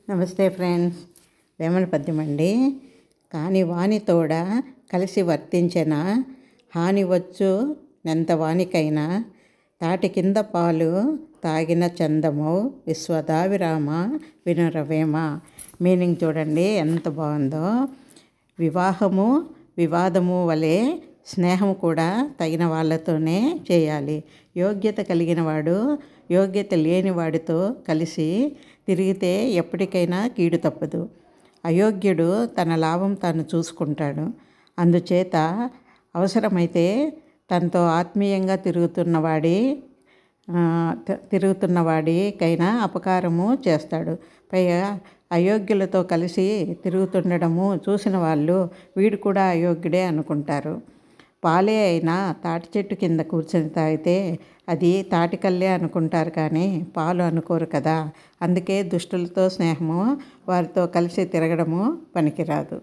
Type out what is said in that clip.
నమస్తే ఫ్రెండ్స్. వేమన పద్యం అండి. కాని వాని తోడ కలిసి వర్తించిన హాని వచ్చు నెంత వానికైనా తాటి కింద పాలు తాగిన చందము విశ్వదావిరామ వినురవేమ. మీనింగ్ చూడండి ఎంత బాగుందో. వివాహము వివాదము వలె స్నేహం కూడా తగిన వాళ్ళతోనే చేయాలి. యోగ్యత కలిగిన వాడు యోగ్యత లేని వాడితో కలిసి తిరిగితే ఎప్పటికైనా కీడు తప్పదు. అయోగ్యుడు తన లాభం తాను చూసుకుంటాడు. అందుచేత అవసరమైతే తనతో ఆత్మీయంగా తిరుగుతున్నవాడికైనా అపకారము చేస్తాడు. పైగా అయోగ్యులతో కలిసి తిరుగుతుండడము చూసిన వాళ్ళు వీడు కూడా అయోగ్యుడే అనుకుంటారు. పాలే అయినా తాటి చెట్టు కింద కూర్చొని తాగితే అది తాటికల్లే అనుకుంటారు, కానీ పాలు అనుకోరు కదా. అందుకే దుష్టులతో స్నేహము, వారితో కలిసి తిరగడము పనికిరాదు.